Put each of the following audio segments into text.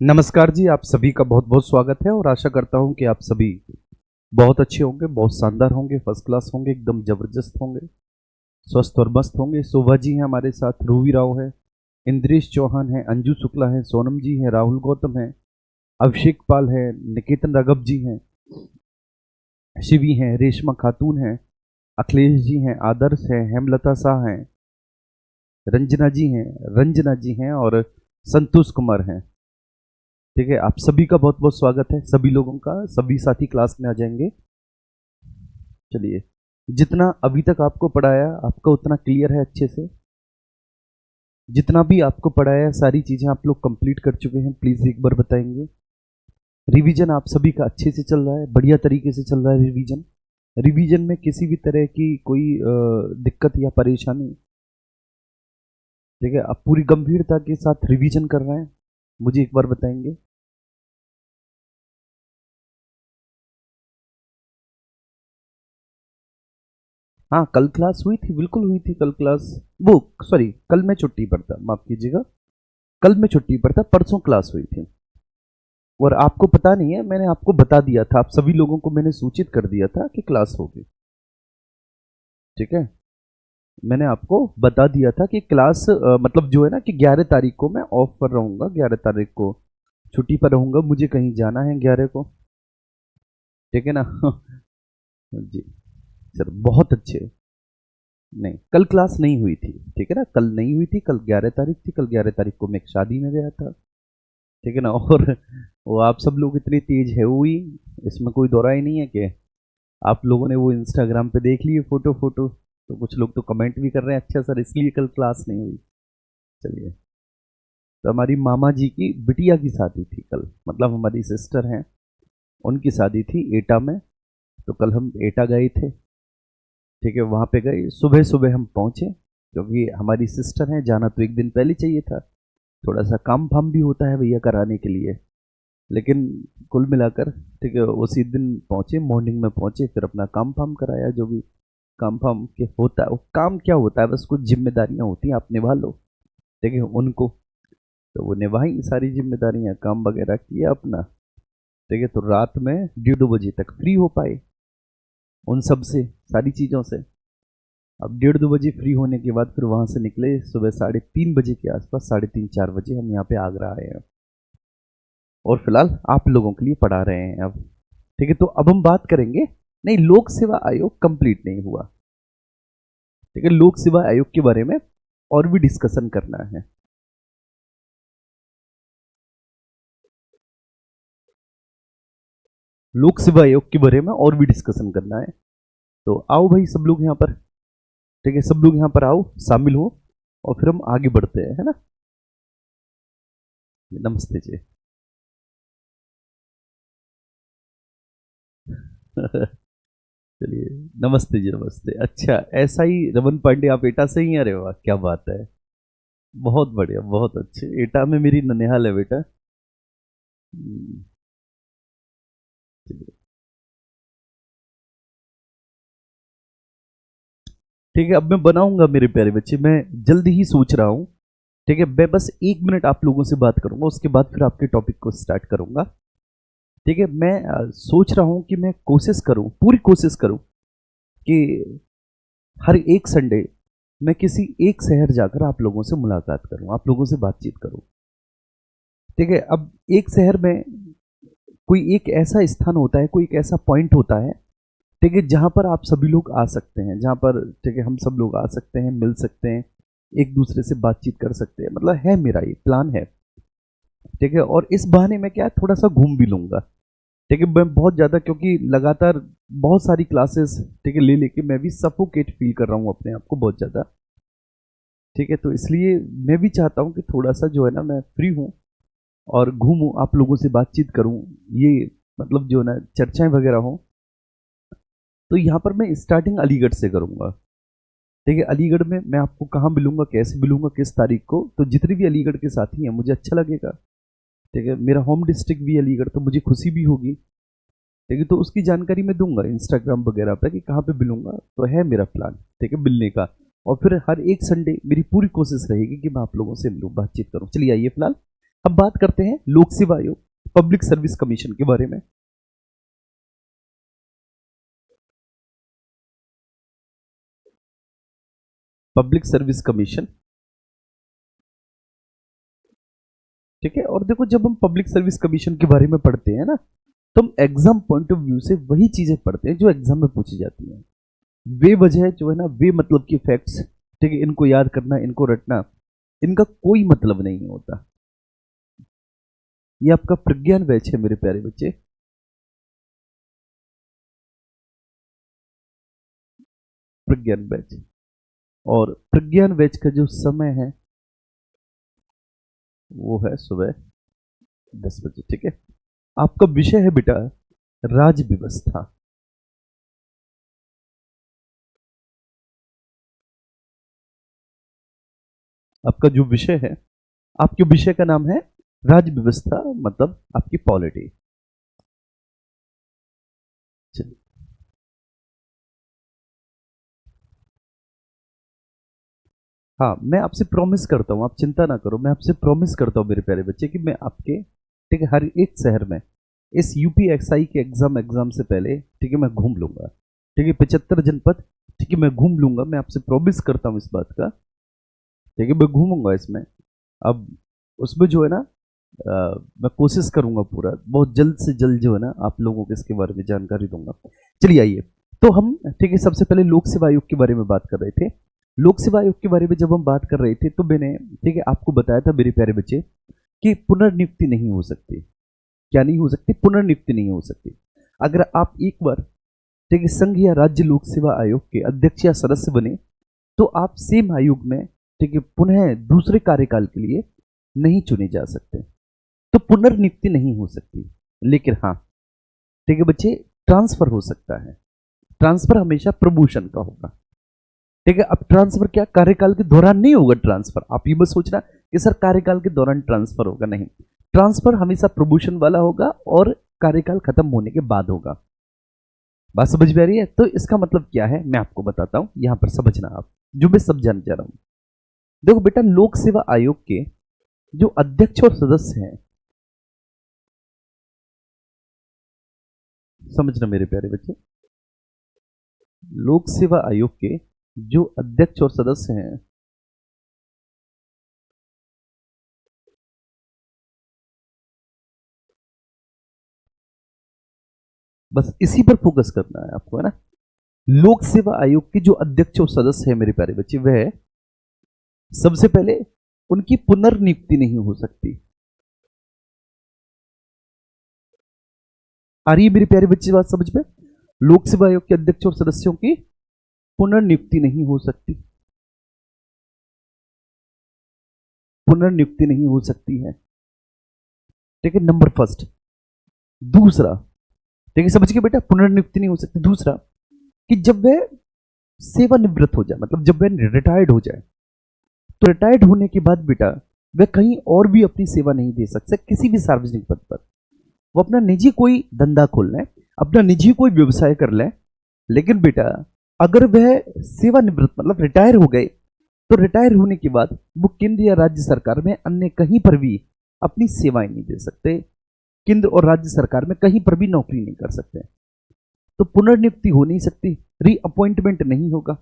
नमस्कार जी, आप सभी का बहुत बहुत स्वागत है और आशा करता हूं कि आप सभी बहुत अच्छे होंगे, बहुत शानदार होंगे, फर्स्ट क्लास होंगे, एकदम जबरदस्त होंगे, स्वस्थ और मस्त होंगे। शोभा जी हैं हमारे साथ, रूवी राव है, इंद्रेश चौहान है, अंजू शुक्ला है, सोनम जी हैं, राहुल गौतम है, अभिषेक पाल है, निकेतन राघव जी हैं, शिवी हैं, रेशमा खातून हैं, अखिलेश जी हैं, आदर्श हैं, हेमलता शाह हैं, रंजना जी हैं और संतोष कुमार हैं। ठीक है, आप सभी का बहुत बहुत स्वागत है, सभी लोगों का। सभी साथी क्लास में आ जाएंगे। चलिए, जितना अभी तक आपको पढ़ाया आपका उतना क्लियर है अच्छे से? जितना भी आपको पढ़ाया सारी चीजें आप लोग कंप्लीट कर चुके हैं? प्लीज एक बार बताएंगे। रिवीजन आप सभी का अच्छे से चल रहा है, बढ़िया तरीके से चल रहा है रिवीजन? रिवीजन में किसी भी तरह की कोई दिक्कत या परेशानी? ठीक है, आप पूरी गंभीरता के साथ रिवीजन कर रहे हैं? मुझे एक बार बताएंगे। हाँ, कल क्लास हुई थी, बिल्कुल हुई थी कल क्लास। वो सॉरी, कल मैं छुट्टी पर था, माफ कीजिएगा। कल मैं छुट्टी पर था, परसों क्लास हुई थी। और आपको पता नहीं है, मैंने आपको बता दिया था, आप सभी लोगों को मैंने सूचित कर दिया था कि क्लास होगी। ठीक है, मैंने आपको बता दिया था कि क्लास मतलब जो है ना कि 11 तारीख को मैं ऑफ पर रहूंगा, 11 तारीख को छुट्टी पर रहूंगा, मुझे कहीं जाना है 11 को। ठीक है ना? जी सर, बहुत अच्छे। नहीं, कल क्लास नहीं हुई थी। ठीक है ना, कल नहीं हुई थी, कल 11 तारीख थी, कल 11 तारीख को मैं एक शादी में गया था। ठीक है ना? और वो आप सब लोग इतनी तेज है हुई, इसमें कोई दौरा ही नहीं है कि आप लोगों ने वो इंस्टाग्राम पे देख लिए फोटो फोटो, तो कुछ लोग तो कमेंट भी कर रहे हैं, अच्छा सर इसलिए कल क्लास नहीं हुई। चलिए, तो हमारी मामा जी की बिटिया की शादी थी कल, मतलब हमारी सिस्टर हैं, उनकी शादी थी एटा में। तो कल हम एटा गए थे। ठीक है, वहाँ पे गए, सुबह सुबह हम पहुँचे, क्योंकि हमारी सिस्टर हैं, जाना तो एक दिन पहले चाहिए था। थोड़ा सा काम फाम भी होता है भैया कराने के लिए, लेकिन कुल मिलाकर ठीक है, उसी दिन पहुँचे, मॉर्निंग में पहुँचे, फिर अपना काम फाम कराया, जो भी काम फाम के होता है। वो काम क्या होता है, बस कुछ जिम्मेदारियाँ होती हैं, आप निभा लो। ठीक है, उनको तो वो निभाई सारी जिम्मेदारियाँ, काम वगैरह किया अपना। ठीक है, तो रात में 1:30 बजे तक फ्री हो पाए उन सब से, सारी चीज़ों से। अब 1:30 बजे फ्री होने के बाद फिर वहाँ से निकले सुबह 3:30 बजे के आसपास, 3:30-4 बजे हम यहाँ पे आगरा आए हैं, और फिलहाल आप लोगों के लिए पढ़ा रहे हैं अब। ठीक है, तो अब हम बात करेंगे, नहीं, लोक सेवा आयोग कंप्लीट नहीं हुआ। ठीक है, लोक सेवा आयोग के बारे में और भी डिस्कशन करना है। लोक सेवा आयोग के बारे में और भी डिस्कशन करना है। तो आओ भाई सब लोग यहाँ पर। ठीक है, सब लोग यहाँ पर आओ, शामिल हो, और फिर हम आगे बढ़ते हैं, है ना? नमस्ते जी। चलिए, नमस्ते जी, नमस्ते। अच्छा, ऐसा ही रमन पांडे, आप एटा से ही हैं? अरे वाह, क्या बात है, बहुत बढ़िया, बहुत अच्छे। एटा में मेरी ननिहाल है बेटा। हम्म, चलिए, ठीक है, अब मैं बनाऊंगा मेरे प्यारे बच्चे, मैं जल्दी ही सोच रहा हूँ। ठीक है, मैं बस 1 मिनट आप लोगों से बात करूंगा, उसके बाद फिर आपके टॉपिक को स्टार्ट करूंगा। ठीक है, मैं सोच रहा हूँ कि मैं कोशिश करूँ, पूरी कोशिश करूँ कि हर एक संडे मैं किसी एक शहर जाकर आप लोगों से मुलाकात करूं, आप लोगों से बातचीत करूं। ठीक है, अब एक शहर में कोई एक ऐसा स्थान होता है, कोई एक ऐसा पॉइंट होता है, ठीक है, जहां पर आप सभी लोग आ सकते हैं, जहां पर ठीक है हम सब लोग आ सकते हैं, मिल सकते हैं, एक दूसरे से बातचीत कर सकते हैं, मतलब है मेरा ये प्लान है। ठीक है, और इस बहाने में क्या है, थोड़ा सा घूम भी लूंगा। ठीक है, मैं बहुत ज़्यादा, क्योंकि लगातार बहुत सारी क्लासेस ठीक है ले लेके मैं भी सफोकेट फील कर रहा हूँ अपने आप को बहुत ज़्यादा। ठीक है, तो इसलिए मैं भी चाहता हूँ कि थोड़ा सा जो है ना, मैं फ्री हूँ और घूमूं, आप लोगों से बातचीत करूं, ये मतलब जो है ना चर्चाएं वगैरह हो। तो यहाँ पर मैं स्टार्टिंग अलीगढ़ से करूंगा। ठीक है, अलीगढ़ में मैं आपको कहाँ मिलूंगा, कैसे मिलूंगा, किस तारीख को, तो जितने भी अलीगढ़ के साथी हैं मुझे अच्छा लगेगा। ठीक है, मेरा होम डिस्ट्रिक्ट भी अलीगढ़, तो मुझे खुशी भी होगी। ठीक है, तो उसकी जानकारी मैं दूंगा इंस्टाग्राम वगैरह पर कि कहाँ पे मिलूंगा, तो है मेरा प्लान ठीक है मिलने का। और फिर हर एक संडे मेरी पूरी कोशिश रहेगी कि मैं आप लोगों से मिलूँ, बातचीत करूँ। चलिए आइए, फिलहाल अब बात करते हैं लोक सेवा आयोग, पब्लिक सर्विस कमीशन के बारे में। पब्लिक सर्विस कमीशन, ठीक है। और देखो जब हम पब्लिक सर्विस कमीशन के बारे में पढ़ते हैं ना, तो हम एग्जाम पॉइंट ऑफ व्यू से वही चीजें पढ़ते हैं जो एग्जाम में पूछी जाती हैं। वे वजह जो है ना, वे मतलब की फैक्ट्स, ठीक है, इनको याद करना, इनको रटना, इनका कोई मतलब नहीं होता। ये आपका प्रज्ञान बैच है मेरे प्यारे बच्चे। प्रज्ञान बैच, और प्रज्ञान बैच का जो समय है वो है सुबह 10 बजे, ठीक है। आपका विषय है बेटा राज व्यवस्था। आपका जो विषय है, आपके विषय का नाम है राज व्यवस्था, मतलब आपकी पॉलिटी। चलिए, हाँ मैं आपसे प्रॉमिस करता हूँ, आप चिंता ना करो, मैं आपसे प्रॉमिस करता हूँ मेरे प्यारे बच्चे कि मैं आपके, ठीक है, हर एक शहर में इस यूपीएसआई के एग्जाम से पहले, ठीक है, मैं घूम लूंगा। ठीक है, 75 जनपद, ठीक है, मैं घूम लूंगा, मैं आपसे प्रॉमिस करता हूँ इस बात का। ठीक है, मैं घूमूंगा इसमें। अब उसमें जो है ना, मैं कोशिश करूंगा पूरा, बहुत जल्द से जल्द जो है ना आप लोगों को इसके बारे में जानकारी दूंगा। चलिए आइए, तो हम, ठीक है, सबसे पहले लोक सेवा आयोग के बारे में बात कर रहे थे। लोक सेवा आयोग के बारे में जब हम बात कर रहे थे तो मैंने, ठीक है, आपको बताया था मेरे प्यारे बच्चे कि पुनर्नियुक्ति नहीं हो सकती। क्या नहीं हो सकती? पुनर्नियुक्ति नहीं हो सकती। अगर आप एक बार, ठीक है, संघ या राज्य लोक सेवा आयोग के अध्यक्ष या सदस्य बने तो आप सेम आयोग में, ठीक है, पुनः दूसरे कार्यकाल के लिए नहीं चुने जा सकते। तो पुनर्नियुक्ति नहीं हो सकती। लेकिन हाँ, ठीक है बच्चे, ट्रांसफर हो सकता है। ट्रांसफर हमेशा प्रमोशन का होगा। ठीक है, अब ट्रांसफर क्या कार्यकाल के दौरान नहीं होगा ट्रांसफर। आप ये मत सोचना कि सर कार्यकाल के दौरान ट्रांसफर होगा, नहीं। ट्रांसफर हमेशा प्रमोशन वाला होगा और कार्यकाल खत्म होने के बाद होगा। बात समझ में आ रही है? तो इसका मतलब क्या है मैं आपको बताता हूं, यहां पर समझना आप, जो मैं समझाने जा रहा हूं। देखो बेटा, लोक सेवा आयोग के जो अध्यक्ष और सदस्य हैं, समझना मेरे प्यारे बच्चे, लोक सेवा आयोग के जो अध्यक्ष और सदस्य हैं, बस इसी पर फोकस करना है आपको, है ना। लोक सेवा आयोग के जो अध्यक्ष और सदस्य हैं मेरे प्यारे बच्चे, वह सबसे पहले उनकी पुनर्नियुक्ति नहीं हो सकती। आ रही है मेरे प्यारे बच्चे बात समझ में? लोक सेवा आयोग के अध्यक्ष और सदस्यों की पुनर्नियुक्ति नहीं हो सकती। पुनर्नियुक्ति नहीं हो सकती है, ठीक है, नंबर फर्स्ट। दूसरा, ठीक है, समझ के बेटा, पुनर्नियुक्ति नहीं हो सकती। दूसरा कि जब वह सेवानिवृत्त हो जाए, मतलब जब वह रिटायर्ड हो जाए, तो रिटायर्ड होने के बाद बेटा वह कहीं और भी अपनी सेवा नहीं दे सकते किसी भी सार्वजनिक पद पर। वो अपना निजी कोई धंधा खोल लें, अपना निजी कोई व्यवसाय कर लें, लेकिन बेटा अगर वह सेवानिवृत्त मतलब रिटायर हो गए, तो रिटायर होने के बाद वो केंद्र या राज्य सरकार में अन्य कहीं पर भी अपनी सेवाएं नहीं दे सकते। केंद्र और राज्य सरकार में कहीं पर भी नौकरी नहीं कर सकते। तो पुनर्नियुक्ति हो नहीं सकती, रीअपॉइंटमेंट नहीं होगा,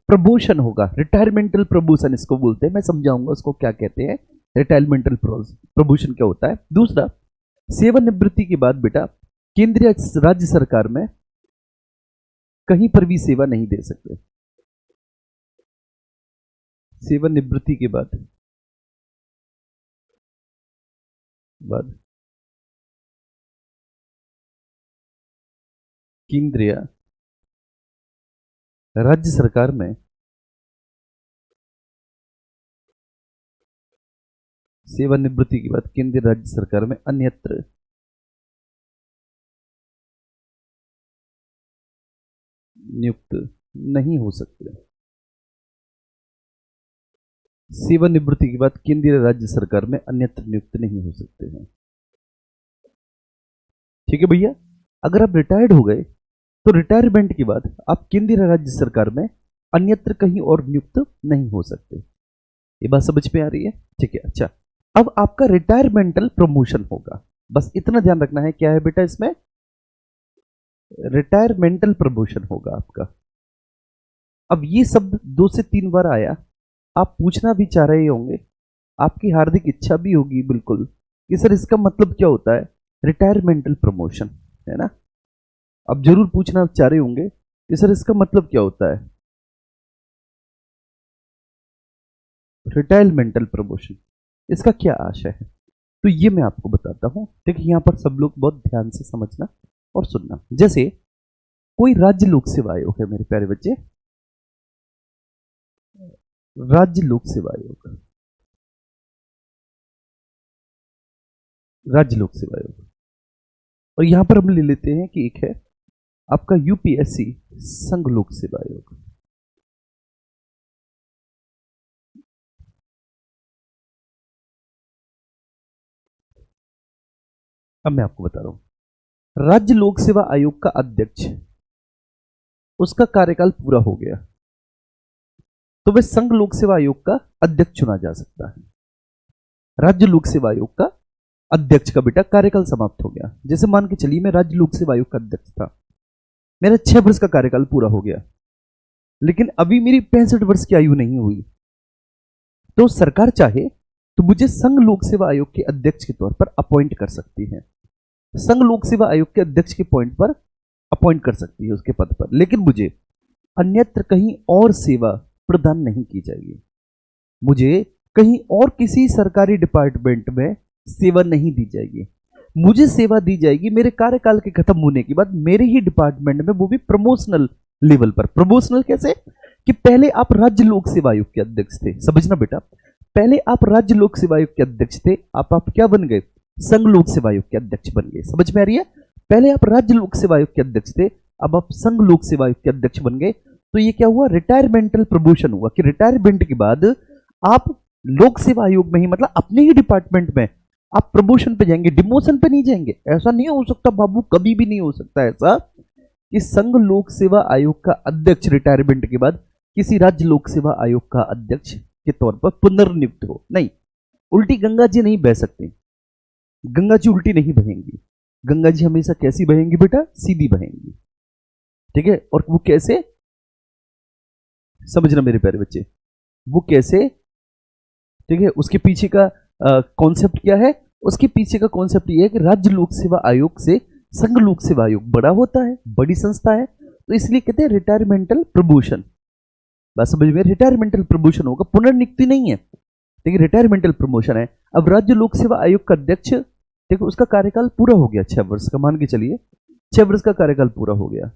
प्रमोशन होगा, रिटायरमेंटल प्रमोशन इसको बोलते हैं। मैं समझाऊंगा उसको क्या कहते हैं, रिटायरमेंटल प्रमोशन क्या होता है। दूसरा, सेवानिवृत्ति के बाद बेटा केंद्र या राज्य सरकार में कहीं पर भी सेवा नहीं दे सकते। सेवानिवृत्ति के बाद केंद्र या राज्य सरकार में सेवानिवृत्ति के बाद केंद्र राज्य सरकार में अन्यत्र नियुक्त नहीं हो सकते। सेवानिवृत्ति के बाद केंद्रीय राज्य सरकार में अन्यत्र नियुक्त नहीं हो सकते हैं। ठीक है भैया, अगर आप रिटायर्ड हो गए तो रिटायरमेंट के बाद आप केंद्रीय राज्य सरकार में अन्यत्र कहीं और नियुक्त नहीं हो सकते। ये बात समझ में आ रही है? ठीक है, अच्छा। अब आपका रिटायरमेंटल प्रमोशन होगा, बस इतना ध्यान रखना है। क्या है बेटा इसमें? रिटायरमेंटल प्रमोशन होगा आपका। अब ये शब्द 2 से 3 बार आया, आप पूछना भी चाह रहे होंगे, आपकी हार्दिक इच्छा भी होगी बिल्कुल कि सर इसका मतलब क्या होता है रिटायरमेंटल प्रमोशन, है ना? अब जरूर पूछना चाह रहे होंगे कि सर इसका मतलब क्या होता है रिटायरमेंटल प्रमोशन, इसका क्या आशय है? तो ये मैं आपको बताता हूं। देखिए यहां पर सब लोग बहुत ध्यान से समझना और सुनना। जैसे कोई राज्य लोक सेवा आयोग है मेरे प्यारे बच्चे, राज्य लोक सेवा आयोग, राज्य लोक सेवा आयोग, और यहां पर हम ले लेते हैं कि एक है आपका यूपीएससी संघ लोक सेवा आयोग। अब मैं आपको बता रहा हूं, राज्य लोक सेवा आयोग का अध्यक्ष, उसका कार्यकाल पूरा हो गया तो वह संघ लोक सेवा आयोग का अध्यक्ष चुना जा सकता है। राज्य लोक सेवा आयोग का अध्यक्ष का बेटा कार्यकाल समाप्त हो गया। जैसे मान के चलिए मैं राज्य लोक सेवा आयोग का अध्यक्ष था, मेरा 6 वर्ष का कार्यकाल पूरा हो गया, लेकिन अभी मेरी 65 वर्ष की आयु नहीं हुई, तो सरकार चाहे तो मुझे संघ लोक सेवा आयोग के अध्यक्ष के तौर पर अपॉइंट कर सकती है, संघ लोक सेवा आयोग के अध्यक्ष के पॉइंट पर अपॉइंट कर सकती है उसके पद पर, लेकिन मुझे अन्यत्र कहीं और सेवा प्रदान नहीं की जाएगी। मुझे कहीं और किसी सरकारी डिपार्टमेंट में सेवा नहीं दी जाएगी। मुझे सेवा दी जाएगी मेरे कार्यकाल के खत्म होने के बाद मेरे ही डिपार्टमेंट में, वो भी प्रमोशनल लेवल पर। प्रमोशनल कैसे? कि पहले आप राज्य लोक सेवा आयोग के अध्यक्ष थे, समझना बेटा, पहले आप राज्य लोक सेवा आयोग के अध्यक्ष थे, आप क्या बन गए? संघ लोक सेवा आयोग के अध्यक्ष बन गए। समझ में आ रही है? पहले आप राज्य लोक सेवा आयोग के अध्यक्ष थे, अब आप संघ लोक सेवा आयोग के अध्यक्ष बन गए। तो ये क्या हुआ? रिटायरमेंटल प्रमोशन हुआ कि रिटायरमेंट के बाद आप लोक सेवा आयोग में ही, मतलब अपने ही डिपार्टमेंट में आप प्रमोशन पे जाएंगे, डिमोशन पे नहीं जाएंगे। ऐसा नहीं हो सकता बाबू, कभी भी नहीं हो सकता ऐसा कि संघ लोक सेवा आयोग का अध्यक्ष रिटायरमेंट के बाद किसी राज्य लोक सेवा आयोग का अध्यक्ष के तौर पर पुनर्नियुक्त हो। नहीं, उल्टी गंगा जी नहीं बह सकती, गंगा जी उल्टी नहीं बहेंगी, गंगा जी हमेशा कैसी बहेंगी बेटा? सीधी बहेंगी, ठीक है? और वो कैसे, समझना मेरे प्यारे बच्चे, वो कैसे, ठीक है? उसके पीछे का कॉन्सेप्ट क्या है? उसके पीछे का कॉन्सेप्ट ये है कि राज्य लोक सेवा आयोग से संघ लोक सेवा आयोग बड़ा होता है, बड़ी संस्था है, तो इसलिए कहते हैं रिटायरमेंटल प्रमोशन। बस समझ में, रिटायरमेंटल प्रमोशन होगा, पुनर्नियुक्ति नहीं है, ठीक है? रिटायरमेंटल प्रमोशन है। अब राज्य लोक सेवा आयोग का अध्यक्ष, देखो उसका कार्यकाल पूरा हो गया 6 वर्ष का, मान के चलिए 6 वर्ष का कार्यकाल पूरा हो गया।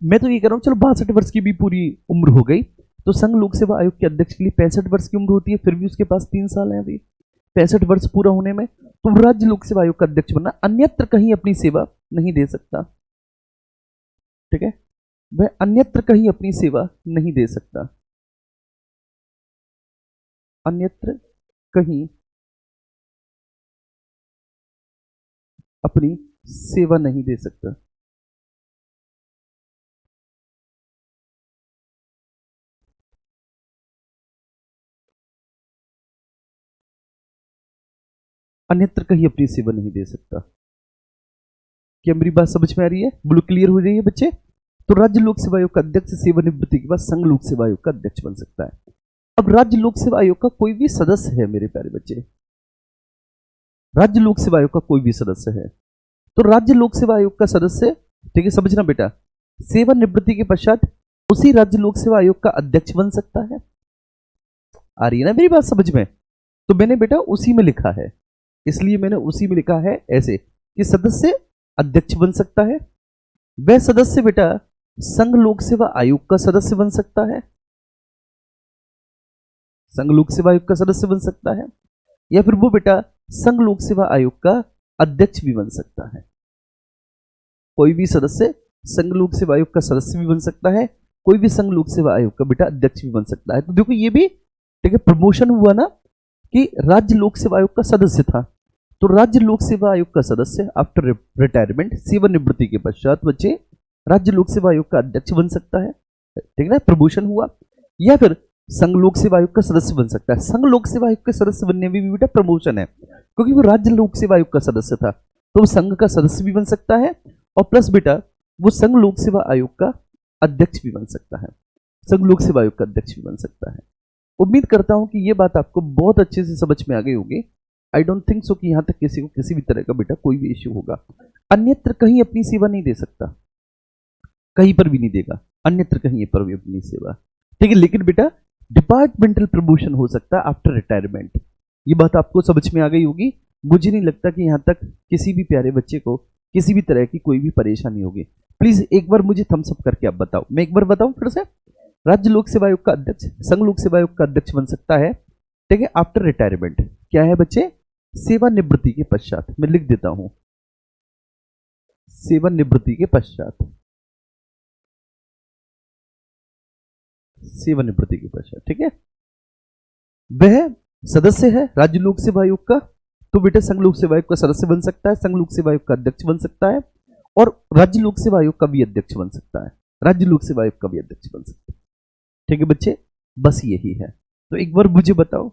मैं तो ये कह रहा हूं चलो 62 वर्ष की भी पूरी उम्र हो गई, तो संघ लोक सेवा आयोग के अध्यक्ष के लिए 65 वर्ष की उम्र होती है, फिर भी उसके पास 3 साल है अभी 65 वर्ष पूरा होने में, तो राज्य लोक सेवा आयोग का अध्यक्ष बनना, अन्यत्र कहीं अपनी सेवा नहीं दे सकता, ठीक है? वह अन्यत्र कहीं अपनी सेवा नहीं दे सकता, अन्यत्र कहीं अपनी सेवा नहीं दे सकता। अन्यत्र कहीं अपनी सेवा नहीं दे सकता। क्या मेरी बात समझ में आ रही है? बिल्कुल क्लियर हो रही है बच्चे? तो राज्य लोक सेवा आयोग का अध्यक्ष सेवानिवृत्ति के बाद संघ लोक सेवा आयोग का अध्यक्ष बन सकता है। अब राज्य लोक सेवा आयोग का कोई भी सदस्य है मेरे प्यारे बच्चे, राज्य लोक सेवा आयोग का कोई भी सदस्य है, तो राज्य लोक सेवा आयोग का सदस्य, ठीक है समझना बेटा, सेवानिवृत्ति के पश्चात उसी राज्य लोक सेवा आयोग का अध्यक्ष बन सकता है। आ रही है ना मेरी बात समझ में? तो मैंने बेटा उसी में लिखा है, इसलिए मैंने उसी में लिखा है ऐसे कि सदस्य अध्यक्ष बन सकता है। वह सदस्य बेटा संघ लोक सेवा आयोग का सदस्य बन सकता है, संघ लोक सेवा आयोग का सदस्य बन सकता है, या फिर वो बेटा संघ लोक सेवा आयोग का अध्यक्ष भी बन सकता है। कोई भी सदस्य संघ लोक सेवा आयोग का सदस्य भी बन सकता है, कोई भी संघ लोक सेवा आयोग का बेटा अध्यक्ष भी बन सकता है। तो देखो ये भी ठीक है, प्रमोशन हुआ ना कि राज्य लोक सेवा आयोग का सदस्य था, तो राज्य लोक सेवा आयोग का सदस्य आफ्टर रिटायरमेंट, सेवानिवृत्ति के पश्चात बच्चे राज्य लोक सेवा आयोग का अध्यक्ष बन सकता है, ठीक है ना, प्रमोशन हुआ। या फिर संघ लोक सेवा आयोग का सदस्य बन सकता है। संघ लोक सेवा आयोग के सदस्य बनने में भी बेटा प्रमोशन है, क्योंकि वो राज्य लोक सेवा आयोग का सदस्य था, तो वो संघ का सदस्य भी बन सकता है और प्लस बेटा वो संघ लोक सेवा आयोग का अध्यक्ष भी बन सकता है, संघ लोक सेवा आयोग का अध्यक्ष भी बन सकता है। उम्मीद करता हूं कि ये बात आपको बहुत अच्छे से समझ में आ गई होगी। आई डोंट थिंक सो कि यहां तक किसी को किसी भी तरह का बेटा कोई भी इश्यू होगा। अन्यत्र कहीं अपनी सेवा नहीं दे सकता, कहीं पर भी नहीं देगा, अन्यत्र कहीं पर भी अपनी सेवा, ठीक है। लेकिन बेटा डिपार्टमेंटल प्रमोशन हो सकता है आफ्टर रिटायरमेंट। ये बात आपको समझ में आ गई होगी। मुझे नहीं लगता कि यहां तक किसी भी प्यारे बच्चे को किसी भी तरह की कोई भी परेशानी होगी। प्लीज एक बार मुझे थम्स अप करके आप बताओ। मैं एक बार बताऊं फिर से, राज्य लोक सेवा आयोग का अध्यक्ष संघ लोक सेवा आयोग का अध्यक्ष बन सकता है, ठीक है, आफ्टर रिटायरमेंट। क्या है बच्चे? सेवानिवृत्ति के पश्चात। मैं लिख देता हूं, सेवानिवृत्ति के पश्चात, सेवानिवृत्ति के पश्चात, ठीक है। वह सदस्य है राज्य लोक सेवा आयोग का, तो बेटा संघ लोक सेवा आयोग का सदस्य बन सकता है, संघ लोक सेवा आयोग का अध्यक्ष बन सकता है और राज्य लोक सेवा आयोग का भी अध्यक्ष बन सकता है, राज्य लोक सेवा आयोग का भी अध्यक्ष बन सकता है, ठीक है बच्चे। बस यही है। तो एक बार मुझे बताओ,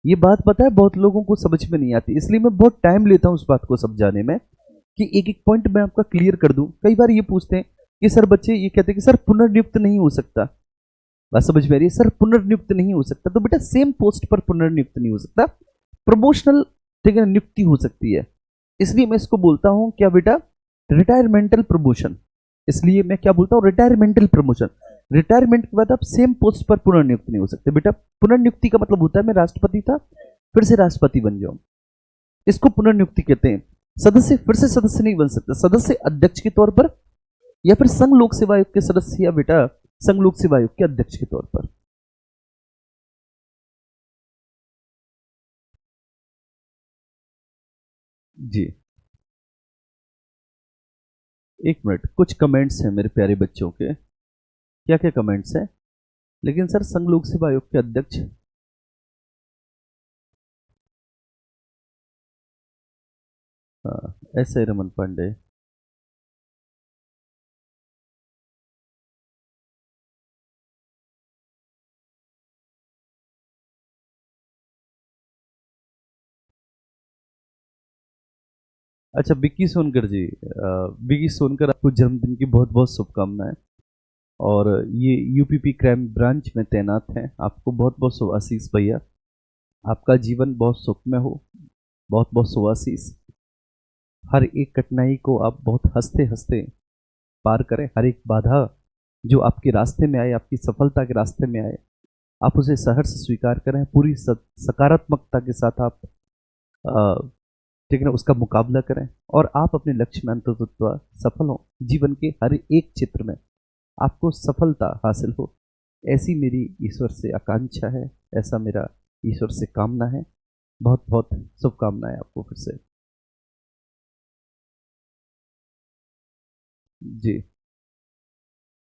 ये बात पता है बहुत लोगों को समझ में नहीं आती, इसलिए मैं बहुत टाइम लेता हूं उस बात को समझाने में कि एक एक पॉइंट मैं आपका क्लियर कर दूं। कई बार ये पूछते हैं कि सर, बच्चे ये कहते हैं कि सर पुनर्नियुक्त नहीं हो सकता। बात समझ में आ रही है? सर पुनर्नियुक्त नहीं हो सकता, तो बेटा सेम पोस्ट पर पुनर्नियुक्त नहीं हो सकता, प्रमोशनल, ठीक है, नियुक्ति हो सकती है। इसलिए मैं इसको बोलता हूं क्या बेटा? रिटायरमेंटल प्रमोशन। इसलिए मैं क्या बोलता हूं? रिटायरमेंटल प्रमोशन। रिटायरमेंट के बाद आप सेम पोस्ट पर पुनर्नियुक्त नहीं हो सकते बेटा। पुनर्नियुक्ति का मतलब होता है मैं राष्ट्रपति था फिर से राष्ट्रपति बन जाऊं, इसको पुनर्नियुक्ति कहते हैं। सदस्य फिर से सदस्य नहीं बन सकता, सदस्य अध्यक्ष के तौर पर या फिर संघ लोक सेवा आयोग के सदस्य या बेटा संघ लोक सेवा आयोग के अध्यक्ष के तौर पर। जी एक मिनट, कुछ कमेंट्स हैं मेरे प्यारे बच्चों के। क्या क्या कमेंट्स हैं? लेकिन सर संघ लोक सेवा आयोग के अध्यक्ष, हाँ, ऐसे रमन पांडे। अच्छा विक्की सोनकर जी, विक्की सोनकर, आपको जन्मदिन की बहुत बहुत शुभकामनाएं। और ये यूपीपी क्राइम ब्रांच में तैनात हैं, आपको बहुत बहुत शुभ आशीष भैया। आपका जीवन बहुत सुखमय हो, बहुत बहुत शुभ आशीष। हर एक कठिनाई को आप बहुत हंसते हंसते पार करें, हर एक बाधा जो आपके रास्ते में आए, आपकी सफलता के रास्ते में आए, आप उसे सहर्ष स्वीकार करें, पूरी सकारात्मकता के साथ आप ठीक है ना उसका मुकाबला करें और आप अपने लक्ष्य में अंततः सफल हो। जीवन के हर एक क्षेत्र में आपको सफलता हासिल हो, ऐसी मेरी ईश्वर से आकांक्षा है, ऐसा मेरा ईश्वर से कामना है। बहुत बहुत शुभकामनाएं आपको फिर से। जी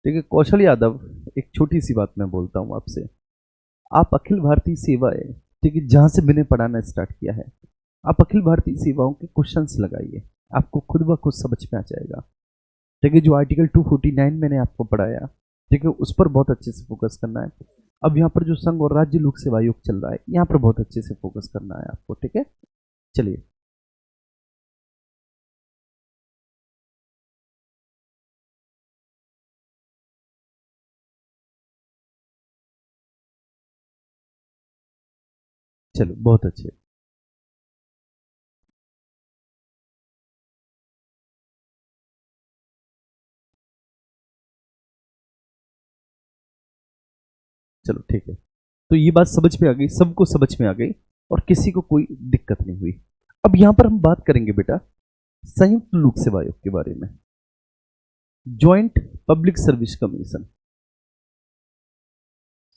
ठीक है कौशल यादव, एक छोटी सी बात मैं बोलता हूँ आपसे। आप अखिल भारतीय सेवाएं, ठीक है, जहां से मैंने पढ़ाना स्टार्ट किया है, आप अखिल भारतीय सेवाओं के क्वेश्चंस लगाइए, आपको खुद ब खुद समझ में आ जाएगा। ठीक है, जो आर्टिकल 249 मैंने आपको पढ़ाया, ठीक है, उस पर बहुत अच्छे से फोकस करना है। अब यहाँ पर जो संघ और राज्य लोक सेवा आयोग चल रहा है, यहाँ पर बहुत अच्छे से फोकस करना है आपको, ठीक है। चलिए चलो बहुत अच्छे। चलो ठीक है, तो ये बात समझ में आ गई, सबको समझ में आ गई और किसी को कोई दिक्कत नहीं हुई। अब यहां पर हम बात करेंगे बेटा संयुक्त लोक सेवा आयोग के बारे में, ज्वाइंट पब्लिक सर्विस कमीशन,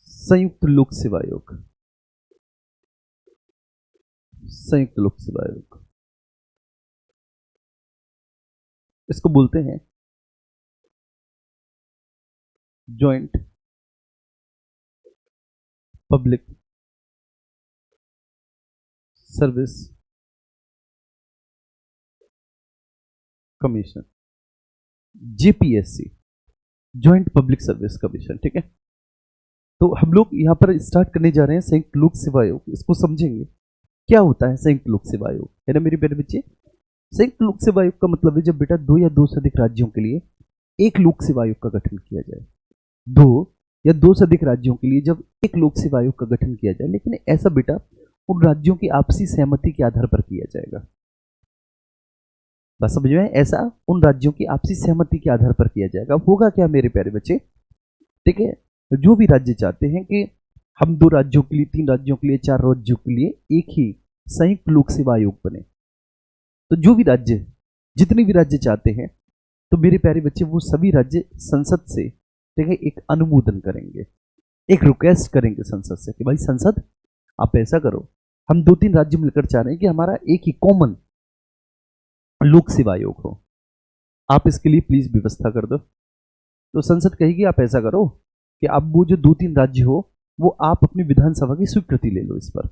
संयुक्त लोक सेवा आयोग, संयुक्त लोक सेवा आयोग, इसको बोलते हैं joint public service commission, JPSC, joint public service commission, ठीक है। तो हम लोग यहाँ पर स्टार्ट करने जा रहे हैं संयुक्त लोक सेवा आयोग। इसको समझेंगे क्या होता है संयुक्त लोक सेवा आयोग, है ना मेरे प्यारे बच्चे। संयुक्त लोक सेवा आयोग का मतलब है जब बेटा दो या दो से अधिक राज्यों के लिए एक लोक सेवा आयोग का गठन किया जाए। दो या दो से अधिक राज्यों के लिए जब एक लोक सेवा आयोग का गठन किया जाए, लेकिन ऐसा बेटा उन राज्यों की आपसी सहमति के आधार पर किया जाएगा। बस समझ में, ऐसा उन राज्यों की आपसी सहमति के आधार पर किया जाएगा। होगा क्या मेरे प्यारे बच्चे, ठीक है, जो भी राज्य चाहते हैं कि हम दो राज्यों के लिए, तीन राज्यों के लिए, चार राज्यों के लिए एक ही संयुक्त लोक सेवा आयोग बने, तो जो भी राज्य, जितने भी राज्य चाहते हैं, तो मेरे प्यारे बच्चे वो सभी राज्य संसद से, ठीक है, एक अनुमोदन करेंगे, एक रिक्वेस्ट करेंगे संसद से कि भाई संसद आप ऐसा करो, हम दो तीन राज्य मिलकर चाह रहे हैं कि हमारा एक ही कॉमन लोक सेवा आयोग हो, आप इसके लिए प्लीज व्यवस्था कर दो। तो संसद कहेगी आप ऐसा करो कि अब वो जो दो तीन राज्य हो वो आप अपनी विधानसभा की स्वीकृति ले लो, इस पर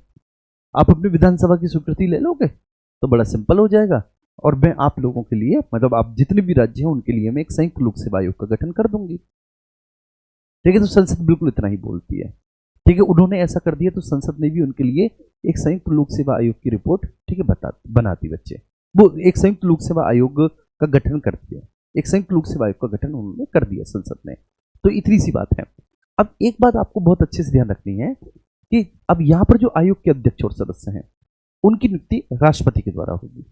आप अपनी विधानसभा की स्वीकृति ले लोगे तो बड़ा सिंपल हो जाएगा, और मैं आप लोगों के लिए, मतलब आप जितने भी राज्य हैं उनके लिए मैं एक संयुक्त लोक सेवा आयोग का गठन कर दूंगी। ठीक है, तो संसद बिल्कुल इतना ही बोलती है। ठीक है, उन्होंने ऐसा कर दिया तो संसद ने भी उनके लिए एक संयुक्त लोक सेवा आयोग की रिपोर्ट, ठीक है, बनाती बच्चे, वो एक संयुक्त लोक सेवा आयोग का गठन कर दिया, एक संयुक्त लोक सेवा आयोग का गठन उन्होंने कर दिया संसद ने। तो इतनी सी बात है। अब एक बात आपको बहुत अच्छे से ध्यान रखनी है कि अब यहां पर जो आयोग के अध्यक्ष और सदस्य हैं उनकी नियुक्ति राष्ट्रपति के द्वारा होगी।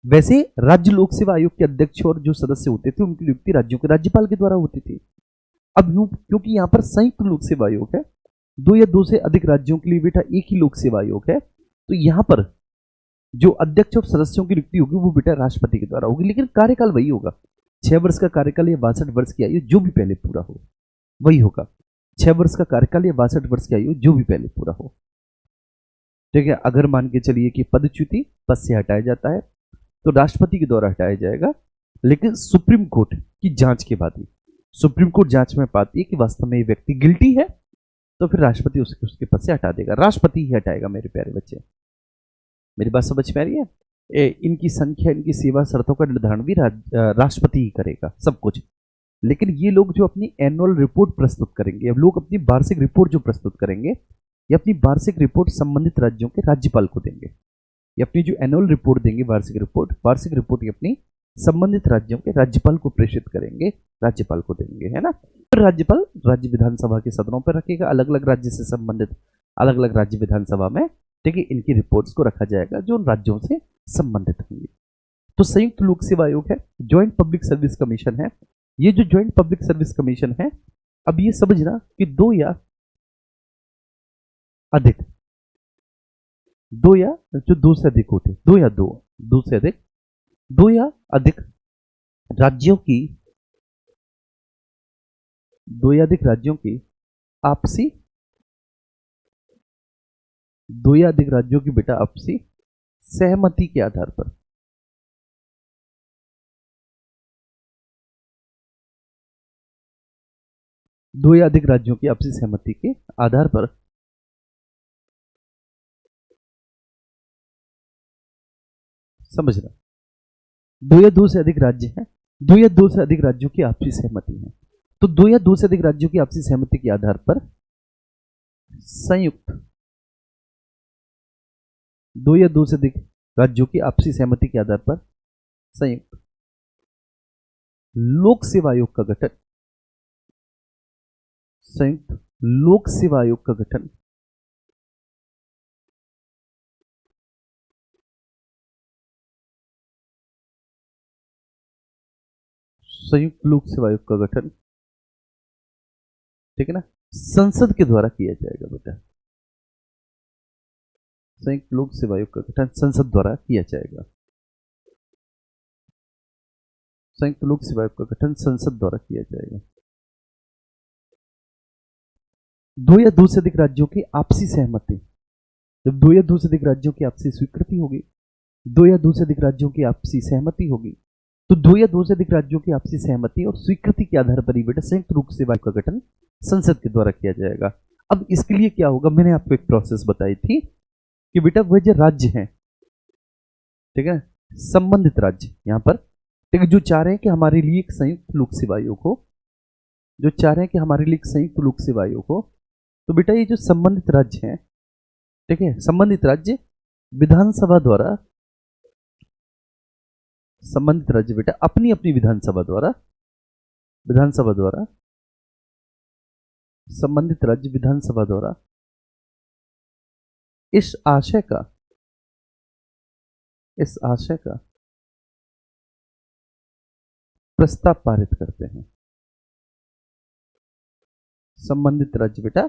वैसे राज्य लोक सेवा आयोग के अध्यक्ष और जो सदस्य होते थे उनकी नियुक्ति राज्यों के राज्यपाल के द्वारा होती थी। अब यूं क्योंकि यहां पर संयुक्त लोक सेवा आयोग है, दो या दो से अधिक राज्यों के लिए बेटा एक ही लोक सेवा आयोग है, तो यहां पर जो अध्यक्ष और सदस्यों की नियुक्ति होगी वो बेटा राष्ट्रपति के द्वारा होगी, लेकिन कार्यकाल वही होगा, 6 वर्ष का कार्यकाल या 62 वर्ष की आयु जो भी पहले पूरा हो वही होगा। 6 वर्ष का कार्यकाल या 62 वर्ष की आयु जो भी पहले पूरा हो। ठीक है, अगर मान के चलिए कि पदच्युति पद से हटाया जाता है तो राष्ट्रपति के द्वारा हटाया जाएगा, लेकिन सुप्रीम कोर्ट की जांच के बाद ही, सुप्रीम कोर्ट जांच में पाती है कि वास्तव में ये व्यक्ति गिल्टी है तो फिर राष्ट्रपति उसके पद से हटा देगा, राष्ट्रपति ही हटाएगा मेरे प्यारे बच्चे। मेरी बात समझ में आ रही है। इनकी संख्या, इनकी सेवा शर्तों का निर्धारण भी राष्ट्रपति ही करेगा सब कुछ, लेकिन ये लोग जो अपनी एनुअल रिपोर्ट प्रस्तुत करेंगे, अब लोग अपनी वार्षिक रिपोर्ट जो प्रस्तुत करेंगे ये अपनी वार्षिक रिपोर्ट संबंधित राज्यों के राज्यपाल को देंगे। ये अपनी जो एनुअल रिपोर्ट देंगे, वार्षिक रिपोर्ट ये अपनी संबंधित राज्यों के राज्यपाल को प्रेषित करेंगे, राज्यपाल को देंगे, है ना। फिर राज्यपाल राज्य विधानसभा के सदनों पर रखेगा, अलग अलग राज्य से संबंधित अलग अलग राज्य विधानसभा में, ठीक है, इनकी रिपोर्ट्स को रखा जाएगा जो उन राज्यों से संबंधित होंगी। तो संयुक्त लोक सेवा आयोग है, ज्वाइंट पब्लिक सर्विस कमीशन है। ये जो ज्वाइंट पब्लिक सर्विस कमीशन है, अब ये समझना कि दो या अधिक, दो या जो दो से अधिक होते, दो या अधिक राज्यों की, दो या अधिक राज्यों की आपसी, दो या अधिक राज्यों की बेटा आपसी सहमति के आधार पर, दो या अधिक राज्यों की आपसी सहमति के आधार पर समझना, दो या दो से अधिक राज्य हैं, दो या दो से अधिक राज्यों की आपसी सहमति है, तो दो या दो से अधिक राज्यों की आपसी सहमति के आधार पर संयुक्त, दो या दो से अधिक राज्यों की आपसी सहमति के आधार पर संयुक्त लोक सेवा आयोग का गठन, संयुक्त लोक सेवा आयोग का गठन संयुक्त लोक सेवा आयोग का गठन, ठीक है ना, संसद के द्वारा किया जाएगा बेटा। संयुक्त लोक सेवा आयोग का गठन संसद द्वारा किया जाएगा, संयुक्त लोक सेवा आयोग का गठन संसद द्वारा किया जाएगा। दो या दो से अधिक राज्यों की आपसी सहमति, जब दो या दो से अधिक राज्यों की आपसी स्वीकृति होगी, दो या दो से अधिक राज्यों की आपसी सहमति होगी, तो दो या दो से अधिक राज्यों की आपसी सहमति और स्वीकृति के आधार पर ही बेटा संयुक्त लोक सेवा आयोग का गठन संसद के द्वारा किया जाएगा। अब इसके लिए क्या होगा, मैंने आपको एक प्रोसेस बताई थी कि बेटा वह जो राज्य हैं, ठीक है, संबंधित राज्य यहां पर, ठीक है, जो चाह रहे हैं कि हमारे लिए एक संयुक्त लोक सेवा आयोग हो, जो चाह रहे हैं कि हमारे लिए एक संयुक्त लोक सेवा आयोग हो, तो बेटा ये जो संबंधित राज्य हैं, ठीक है, संबंधित राज्य विधानसभा द्वारा, संबंधित राज्य बेटा अपनी अपनी विधानसभा द्वारा, विधानसभा द्वारा, संबंधित राज्य विधानसभा द्वारा इस आशय का, इस आशय का प्रस्ताव पारित करते हैं। संबंधित राज्य बेटा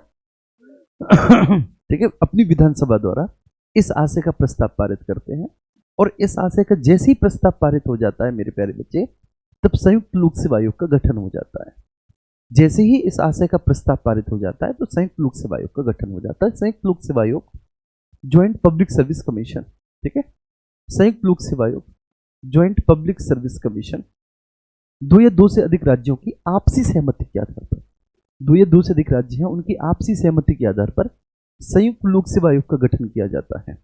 ठीक है, अपनी विधानसभा द्वारा इस आशय का प्रस्ताव पारित करते हैं, और इस आशय का जैसे ही प्रस्ताव पारित हो जाता है मेरे प्यारे बच्चे, तब संयुक्त लोक सेवा आयोग का गठन हो जाता है। जैसे ही इस आशय का प्रस्ताव पारित हो जाता है तो संयुक्त लोक सेवा आयोग का गठन हो जाता है। संयुक्त लोक सेवा आयोग, ज्वाइंट पब्लिक सर्विस कमीशन, ठीक है, संयुक्त लोक सेवा आयोग, ज्वाइंट पब्लिक सर्विस कमीशन, दो या दो से अधिक राज्यों की आपसी सहमति के आधार पर, दो या दो से अधिक राज्य हैं, उनकी आपसी सहमति के आधार पर संयुक्त लोक सेवा आयोग का गठन किया जाता है।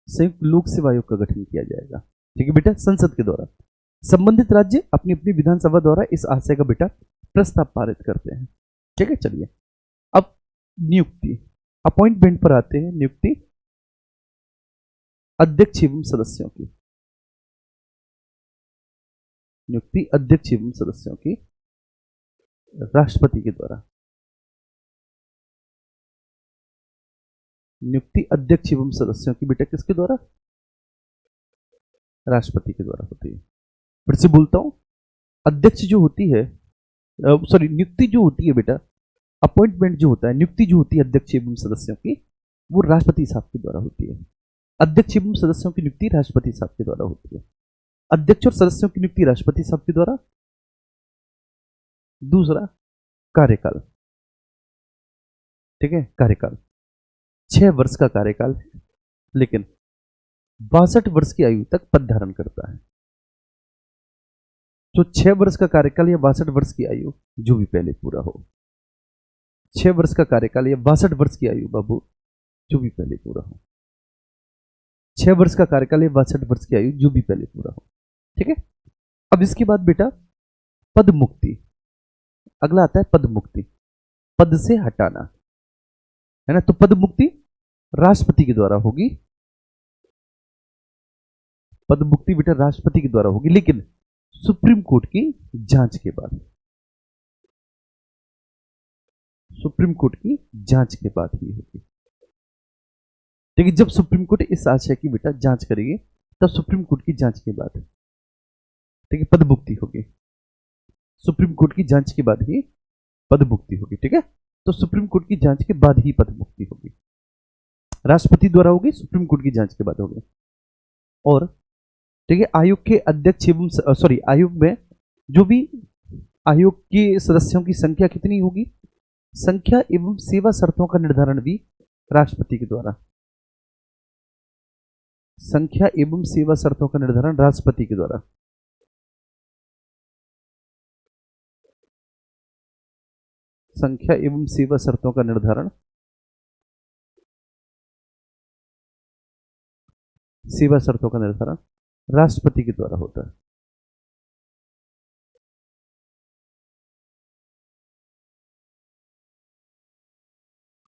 संयुक्त लोक सेवा आयोग का गठन किया जाएगा, ठीक है बेटा, संसद के द्वारा। संबंधित राज्य अपनी अपनी विधानसभा द्वारा इस आशय का बेटा प्रस्ताव पारित करते हैं, ठीक है। चलिए अब नियुक्ति, अपॉइंटमेंट पर आते हैं। नियुक्ति अध्यक्ष एवं सदस्यों की, नियुक्ति अध्यक्ष एवं सदस्यों की राष्ट्रपति के द्वारा, नियुक्ति अध्यक्ष एवं सदस्यों की बेटा किसके द्वारा? राष्ट्रपति के द्वारा होती है। फिर से बोलता हूं, अध्यक्ष जो होती है, सॉरी, नियुक्ति जो होती है बेटा, अपॉइंटमेंट जो होता है, नियुक्ति जो होती है अध्यक्ष एवं सदस्यों की, वो राष्ट्रपति साहब के द्वारा होती है। अध्यक्ष एवं सदस्यों की नियुक्ति राष्ट्रपति साहब के द्वारा होती है। अध्यक्ष और सदस्यों की नियुक्ति राष्ट्रपति साहब के द्वारा। दूसरा, कार्यकाल, ठीक है, कार्यकाल 6 वर्ष का कार्यकाल है, लेकिन 62 वर्ष की आयु तक पद धारण करता है। जो 6 वर्ष का कार्यकाल या 62 वर्ष की आयु, जो भी पहले पूरा हो, 6 वर्ष का कार्यकाल या 62 वर्ष की आयु बाबू, जो भी पहले पूरा हो, 6 वर्ष का कार्यकाल या 62 वर्ष की आयु, जो भी पहले पूरा हो, ठीक है। अब इसके बाद बेटा पद मुक्ति, अगला आता है पद मुक्ति, पद से हटाना, है ना। तो पद मुक्ति राष्ट्रपति के द्वारा होगी, पद मुक्ति बेटा राष्ट्रपति के द्वारा होगी, लेकिन सुप्रीम कोर्ट की जांच के बाद, सुप्रीम कोर्ट की जांच के बाद ही होगी, ठीक है। जब सुप्रीम कोर्ट इस आशय की बेटा जांच करेगी, तब सुप्रीम कोर्ट की जांच के बाद, ठीक है, पद मुक्ति होगी। सुप्रीम कोर्ट की जांच के बाद ही पद मुक्ति होगी, ठीक है। तो सुप्रीम कोर्ट की जांच के बाद ही पद मुक्ति होगी, राष्ट्रपति द्वारा होगी, सुप्रीम कोर्ट की जांच के बाद होगी। और ठीक है, आयोग के अध्यक्ष एवं सॉरी, आयोग में जो भी आयोग के सदस्यों की संख्या कितनी होगी, संख्या एवं सेवा शर्तों का निर्धारण भी राष्ट्रपति के द्वारा, संख्या एवं सेवा शर्तों का निर्धारण राष्ट्रपति के द्वारा, संख्या एवं सेवा शर्तों का निर्धारण सेवा शर्तों का निर्धारण राष्ट्रपति के द्वारा होता है।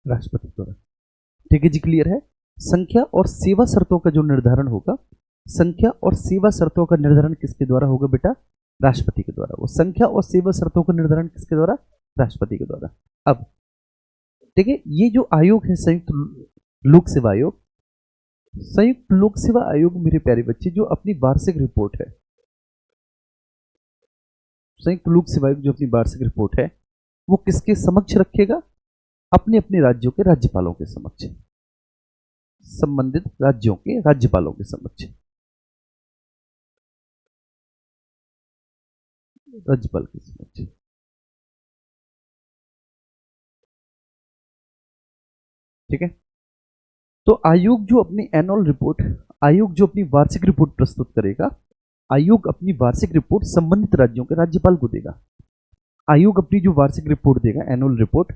राष्ट्रपति द्वारा, ठीक है जी, क्लियर है। संख्या और सेवा शर्तों का जो निर्धारण होगा, संख्या और सेवा शर्तों का निर्धारण किसके द्वारा होगा बेटा? राष्ट्रपति के द्वारा। वो संख्या और सेवा शर्तों का निर्धारण किसके द्वारा? राष्ट्रपति के द्वारा। अब ठीक है, ये जो आयोग है संयुक्त लोक सेवा आयोग, संयुक्त लोक सेवा आयोग मेरे प्यारे बच्चे जो अपनी वार्षिक रिपोर्ट है, संयुक्त लोक सेवा आयोग जो अपनी वार्षिक रिपोर्ट है वो किसके समक्ष रखेगा? अपने अपने राज्यों के राज्यपालों के समक्ष, संबंधित राज्यों के राज्यपालों के समक्ष, राज्यपाल के समक्ष, ठीक है। तो आयोग जो अपनी एनुअल रिपोर्ट, आयोग जो अपनी वार्षिक रिपोर्ट प्रस्तुत करेगा, आयोग अपनी वार्षिक रिपोर्ट संबंधित राज्यों के राज्यपाल को देगा। आयोग अपनी जो वार्षिक रिपोर्ट देगा, एनुअल रिपोर्ट,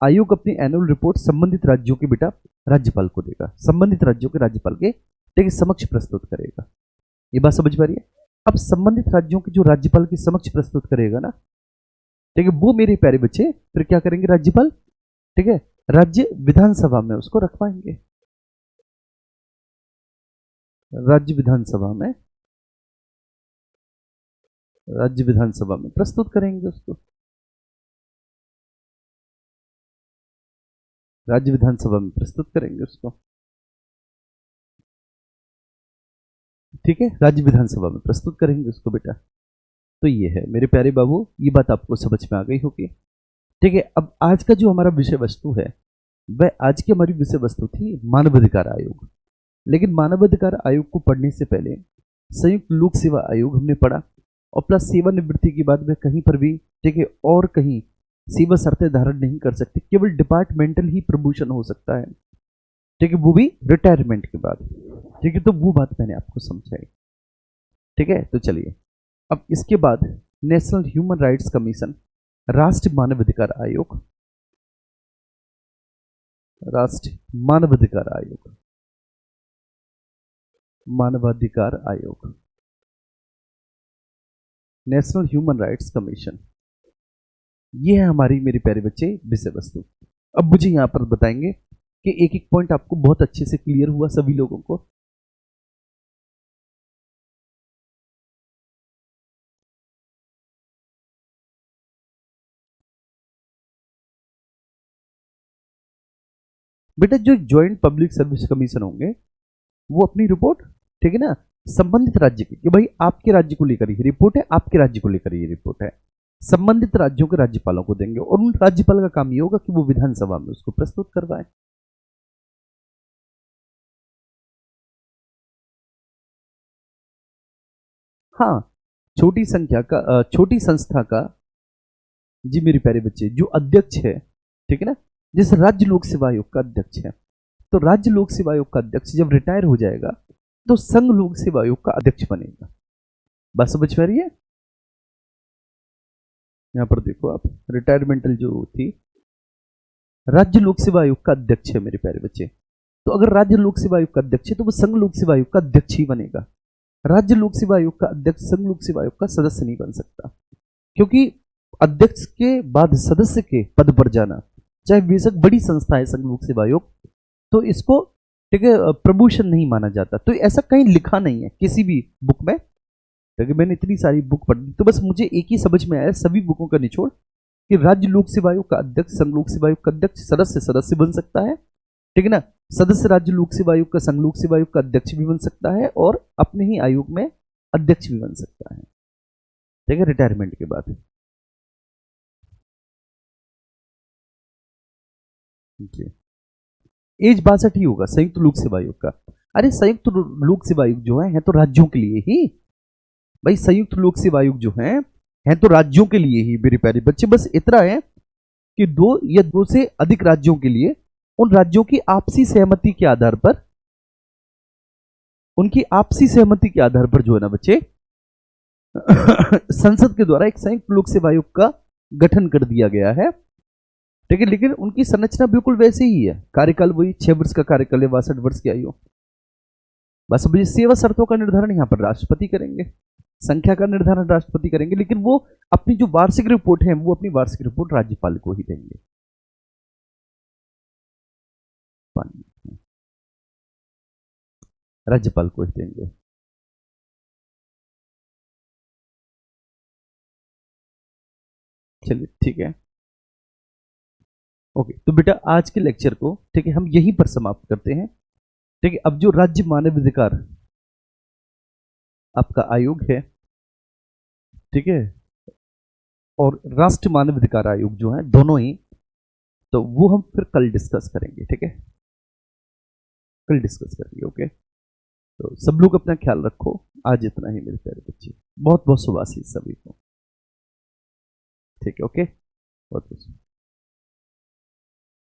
आयोग अपनी एनुअल रिपोर्ट संबंधित राज्यों के बेटा राज्यपाल को देगा, संबंधित राज्यों के राज्यपाल के ठीक समक्ष प्रस्तुत करेगा। ये बात समझ पा रही है? अब संबंधित राज्यों के जो राज्यपाल के समक्ष प्रस्तुत करेगा ना, ठीक है, वो मेरे प्यारे बच्चे फिर क्या करेंगे राज्यपाल, ठीक है, राज्य विधानसभा में उसको रखवाएंगे, राज्य विधानसभा में, राज्य विधानसभा में प्रस्तुत करेंगे उसको, राज्य विधानसभा में प्रस्तुत करेंगे उसको, ठीक है, राज्य विधानसभा में प्रस्तुत करेंगे उसको बेटा। तो ये है मेरे प्यारे बाबू, ये बात आपको समझ में आ गई होगी, ठीक है। अब आज का जो हमारा विषय वस्तु है, वह आज की हमारी विषय वस्तु थी मानवाधिकार आयोग। लेकिन मानवाधिकार आयोग को पढ़ने से पहले संयुक्त लोक सेवा आयोग हमने पढ़ा, और प्लस सेवानिवृत्ति के बाद में कहीं पर भी, ठीक है, और कहीं सेवा शर्तें धारण नहीं कर सकते, केवल डिपार्टमेंटल ही प्रमोशन हो सकता है, ठीक है, वो भी रिटायरमेंट के बाद, ठीक है। तो वो बात मैंने आपको समझाई, ठीक है। तो चलिए, अब इसके बाद नेशनल ह्यूमन राइट्स कमीशन, राष्ट्रीय मानवाधिकार आयोग, राष्ट्रीय मानवाधिकार आयोग, मानवाधिकार आयोग, नेशनल ह्यूमन राइट्स कमीशन, ये है हमारी मेरे प्यारे बच्चे विषय वस्तु। अब मुझे यहां पर बताएंगे कि एक एक पॉइंट आपको बहुत अच्छे से क्लियर हुआ सभी लोगों को। बेटा जो ज्वाइंट पब्लिक सर्विस कमीशन होंगे वो अपनी रिपोर्ट, ठीक है ना, संबंधित राज्य की, कि भाई आपके राज्य को लेकर ये रिपोर्ट है, आपके राज्य को लेकर ये रिपोर्ट है, संबंधित राज्यों के राज्यपालों को देंगे, और उन राज्यपाल का काम ये होगा कि वो विधानसभा में उसको प्रस्तुत करवाए। हाँ, छोटी संख्या का, छोटी संस्था का, जी मेरे प्यारे बच्चे, जो अध्यक्ष है, ठीक है ना, जैसे राज्य लोक सेवा आयोग का अध्यक्ष है, तो राज्य लोक सेवा आयोग का अध्यक्ष जब रिटायर हो जाएगा तो संघ लोक सेवा आयोग का अध्यक्ष बनेगा। बात समझ में आ रही है? यहां पर देखो आप, रिटायरमेंटल जो थी, राज्य लोक सेवा आयोग का अध्यक्ष है मेरे प्यारे बच्चे, तो अगर राज्य लोक सेवा आयोग का अध्यक्ष है तो वो संघ लोक सेवा आयोग का अध्यक्ष ही बनेगा। राज्य लोक सेवा आयोग का अध्यक्ष संघ लोक सेवा आयोग का सदस्य नहीं बन सकता, क्योंकि अध्यक्ष के बाद सदस्य के पद पर जाना, चाहे बेशक बड़ी संस्था है संघ लोक सेवा आयोग, तो इसको, ठीक है, प्रमोशन नहीं माना जाता। तो ऐसा कहीं लिखा नहीं है किसी भी बुक में, क्योंकि मैंने इतनी सारी बुक पढ़ी, तो बस मुझे एक ही समझ में आया सभी बुकों का निचोड़, कि राज्य लोक सेवा आयोग का अध्यक्ष संघ लोक सेवा आयोग का अध्यक्ष, सदस्य सदस्य बन सकता है, ठीक है ना, सदस्य राज्य लोक सेवा आयोग का संघ लोक सेवा आयोग का अध्यक्ष भी बन सकता है, और अपने ही आयोग में अध्यक्ष भी बन सकता है, ठीक है, रिटायरमेंट के बाद। एज 62 ही होगा संयुक्त लोक सेवा आयोग का। अरे संयुक्त लोक सेवा आयोग जो है तो राज्यों के लिए ही, भाई संयुक्त लोक सेवा आयोग जो है तो राज्यों के लिए ही मेरे प्यारे बच्चे। बस इतना है कि दो या दो से अधिक राज्यों के लिए, उन राज्यों की आपसी सहमति के आधार पर, उनकी आपसी सहमति के आधार पर जो है ना बच्चे, संसद के द्वारा एक संयुक्त लोक सेवा आयोग का गठन कर दिया गया है, ठीक है। लेकिन उनकी संरचना बिल्कुल वैसे ही है, कार्यकाल वही 6 वर्ष का कार्यकाल है, 62 वर्ष की आयु। बस अब सेवा शर्तों का निर्धारण यहां पर राष्ट्रपति करेंगे, संख्या का निर्धारण राष्ट्रपति करेंगे, लेकिन वो अपनी जो वार्षिक रिपोर्ट है वो अपनी वार्षिक रिपोर्ट राज्यपाल को ही देंगे। राज्यपाल को ही देंगे। चलिए ठीक है, ओके। तो बेटा आज के लेक्चर को, ठीक है, हम यहीं पर समाप्त करते हैं, ठीक है। अब जो राज्य मानवाधिकार आपका आयोग है, ठीक है, और राष्ट्रीय मानवाधिकार आयोग जो है दोनों ही, तो वो हम फिर कल डिस्कस करेंगे, ठीक है, कल डिस्कस करेंगे, ओके। तो सब लोग अपना ख्याल रखो, आज इतना ही मेरे प्यारे बच्चे, बहुत बहुत शुभ आशीष सभी को, ठीक है, ओके, बहुत बहुत